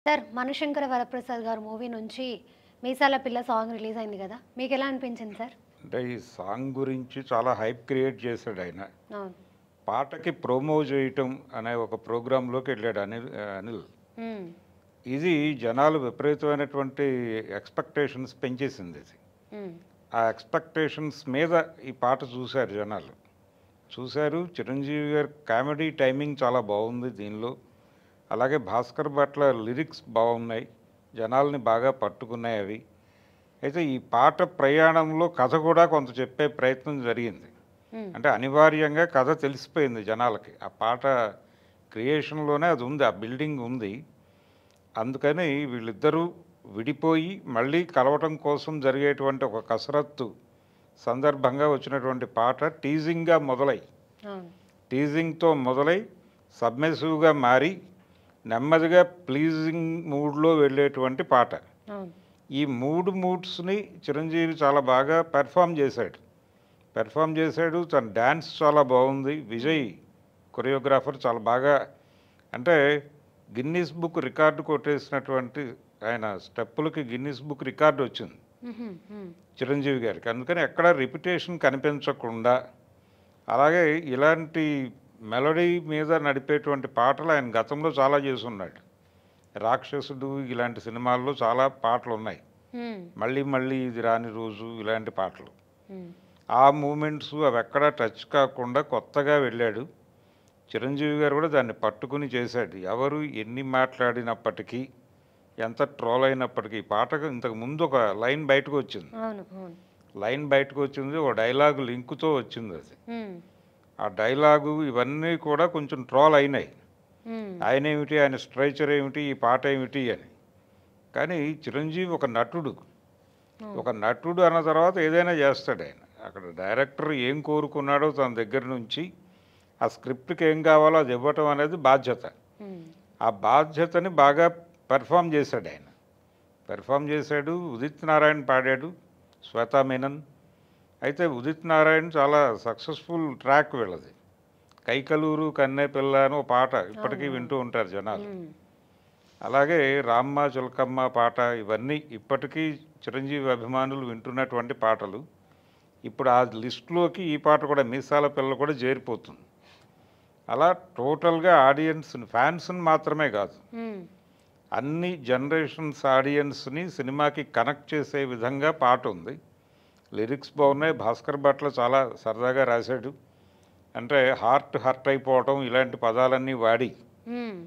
Sir 'మనుశంకర Varaprasad' గారి movie నుంచి 'మీసాల పిల్ల' సాంగ్ రిలీజ్ అయింది కదా! మీకెలా అనిపించింది సార్? అంటే ఈ సాంగ్ గురించి చాలా హైప్ క్రియేట్ చేశాడు ఆయన. అవును. పాటకి ప్రోమో చేయటం అనే ఒక ప్రోగ్రాంలోకి వెళ్ళాడు అనిల్. హ్మ్. ఇది జనాలు విపరీతమైనటువంటి ఎక్స్‌పెక్టేషన్స్ పెంచేసింది ఇది. హ్మ్. ఆ ఎక్స్‌పెక్టేషన్స్ మీద ఈ పాట చూశారు జనాలు. చూశారు. చిరంజీవి గారి కామెడీ టైమింగ్ చాలా బాగుంది దీనిలో. అలాగే భాస్కర్ భట్ల లిరిక్స్ బాగున్నాయి. జనాల్ని బాగా పట్టుకున్నాయి అవి. అయితే ఈ పాట ప్రయాణంలో కథ కూడా కొంత చెప్పే ప్రయత్నం జరిగింది. హ్మ్. అంటే అనివార్యంగా కథ తెలిసిపోయింది జనాలకి. ఆ పాట క్రియేషన్‌లోనే అది ఉంది. ఆ బిల్డింగ్ ఉంది. అందుకని వీళ్ళిద్దరూ విడిపోయి మళ్ళీ కలవటం కోసం జరిగేటువంటి ఒక కసరత్తు సందర్భంగా వచ్చినటువంటి పాట టీజింగ్‌గా మొదలై, అవును. టీజింగ్‌తో మొదలై సబ్మిసివ్‌గా మారి నెమ్మదిగా ప్లీజింగ్ మూడ్‌లో వెళ్ళేటువంటి పాట. అవును. ఈ 3 మూడ్స్‌ని చిరంజీవి చాలా బాగా పెర్ఫార్మ్ చేశాడు. తన డాన్స్ చాలా బాగుంది. విజయ్ కొరియోగ్రాఫర్ చాలా బాగా, అంటే గిన్నిస్ బుక్ రికార్డు కొట్టేసినటువంటి ఆయన స్టెప్పులకి గిన్నిస్ బుక్ రికార్డు వచ్చింది హుహు. హ్మ్. చిరంజీవి గారికి. అందుకని ఎక్కడ రిపిటేషన్ కనిపించకుండా, అలాగే ఇలాంటి మెలోడీ మీద నడిపేటువంటి పాటలు ఆయన గతంలో చాలా చేసున్నాడు. రాక్షసుడు ఇలాంటి సినిమాల్లో చాలా పాటలు ఉన్నాయి. హ్మ్. మళ్ళీ మళ్ళీ ఇది రాని రోజు ఇలాంటి పాటలు. హ్మ్. ఆ మూమెంట్స్ అవి ఎక్కడా టచ్ కాకుండా కొత్తగా వెళ్ళాడు. చిరంజీవి గారు కూడా దాన్ని పట్టుకుని చేశాడు. ఎవరు ఎన్ని మాట్లాడినప్పటికీ, ఎంత ట్రోల్ అయినప్పటికీ, ఈ పాటకు ఇంతకు ముందు ఒక లైన్ బయటకు వచ్చింది. అవును. అవును. లైన్ బయటకు వచ్చింది, ఒక డైలాగు లింకుతో వచ్చింది అది. హ్మ్. ఆ డైలాగు ఇవన్నీ కూడా కొంచెం ట్రోల్ అయినాయి. హ్మ్. ఆయనేమిటి, ఆయన స్ట్రైచర్ ఏమిటి, ఈ పాట ఏమిటి అని. కానీ చిరంజీవి ఒక నటుడు. అవును. ఒక నటుడు అన్న తర్వాత ఏదైనా చేస్తాడు ఆయన. అక్కడ డైరెక్టర్ ఏం కోరుకున్నాడో తన దగ్గర నుంచి ఆ స్క్రిప్ట్కి ఏం కావాలో అది ఇవ్వటం అనేది బాధ్యత. హ్మ్. ఆ బాధ్యతని బాగా పెర్ఫామ్ చేశాడు ఆయన. ఉదిత్ నారాయణ పాడాడు, శ్వేతా మేనన్. అయితే ఉదిత్ నారాయణ చాలా సక్సెస్ఫుల్ ట్రాక్ వీళ్ళది. కైకలూరు కన్నె పిల్ల అని ఒక పాట ఇప్పటికీ అవును. వింటూ ఉంటారు జనాలు. హ్మ్. అలాగే రామ్మ చిలకమ్మ పాట, ఇవన్నీ ఇప్పటికీ చిరంజీవి అభిమానులు వింటున్నటువంటి పాటలు. ఇప్పుడు ఆ లిస్టులోకి ఈ పాట కూడా, మీసాల పిల్ల కూడా చేరిపోతుంది. అలా టోటల్గా ఆడియన్స్ని, ఫ్యాన్స్ని మాత్రమే కాదు, హ్మ్. అన్ని జనరేషన్స్ ఆడియన్స్ని సినిమాకి కనెక్ట్ చేసే విధంగా పాట ఉంది. లిరిక్స్ బాగున్నాయి. భాస్కర్ భట్ల చాలా సరదాగా రాశాడు. అంటే హార్ట్ హర్ట్ అయిపోవటం ఇలాంటి పదాలన్నీ వాడి హ్మ్.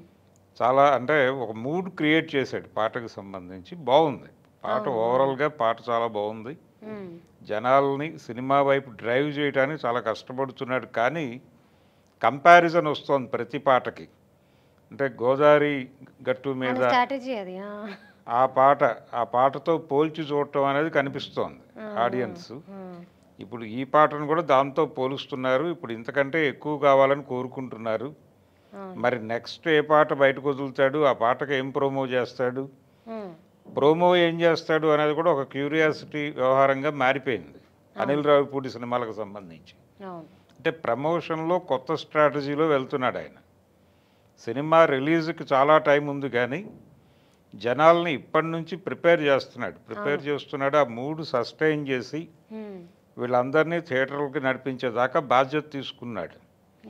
చాలా, అంటే ఒక మూడ్ క్రియేట్ చేశాడు పాటకు సంబంధించి. బాగుంది పాట. అవును. అవును. ఓవరాల్గా పాట చాలా బాగుంది. హ్మ్. జనాల్ని సినిమా వైపు డ్రైవ్ చేయడానికి చాలా కష్టపడుతున్నాడు. కానీ కంపారిజన్ వస్తోంది ప్రతి పాటకి. అంటే గోదావరి గట్టు ఆయన మీద స్ట్రాటజీ అది. ఆ! ఆ పాట, ఆ పాటతో పోల్చి చూడటం అనేది కనిపిస్తోంది ఆ! ఆడియన్స్. ఆ! ఇప్పుడు ఈ పాటను కూడా దాంతో పోలుస్తున్నారు. ఇప్పుడు ఇంతకంటే ఎక్కువ కావాలని కోరుకుంటున్నారు. అవును. మరి నెక్స్ట్ ఏ పాట బయటకు వదులుతాడు, ఆ పాటకు ఏం ప్రోమో చేస్తాడు, హ్మ్. ప్రోమో ఏం చేస్తాడు అనేది కూడా ఒక క్యూరియాసిటీ వ్యవహారంగా మారిపోయింది అవును. అనిల్ రావిపూడి సినిమాలకు సంబంధించి. అవును. అంటే ప్రమోషన్లో కొత్త స్ట్రాటజీలో వెళ్తున్నాడు ఆయన. సినిమా రిలీజ్కి చాలా టైం ఉంది కానీ జనాల్ని ఇప్పటి నుంచి ప్రిపేర్ అవును. చేస్తున్నాడు. ఆ మూడు సస్టైన్ చేసి హ్మ్. వీళ్ళందరినీ థియేటర్లకి నడిపించేదాకా బాధ్యత తీసుకున్నాడు.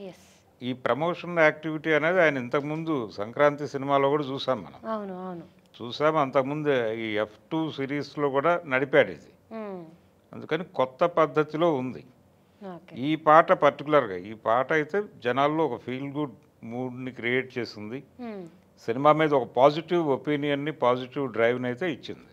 యెస్. ఈ ప్రమోషన్ యాక్టివిటీ అనేది ఆయన ఇంతకుముందు సంక్రాంతి సినిమాలో కూడా చూసాం మనం. అవును. అవును. అంతకుముందు ఈ F2 సిరీస్లో కూడా నడిపాడు ఇది. హ్మ్. అందుకని కొత్త పద్ధతిలో ఉంది. ఓకే. ఈ పాట పర్టికులర్గా, ఈ పాట అయితే జనాల్లో ఒక ఫీల్ గుడ్ మూడ్ని క్రియేట్ చేసింది. హ్మ్. సినిమా మీద ఒక పాజిటివ్ ఒపీనియన్ని, పాజిటివ్ డ్రైవ్ని అయితే ఇచ్చింది.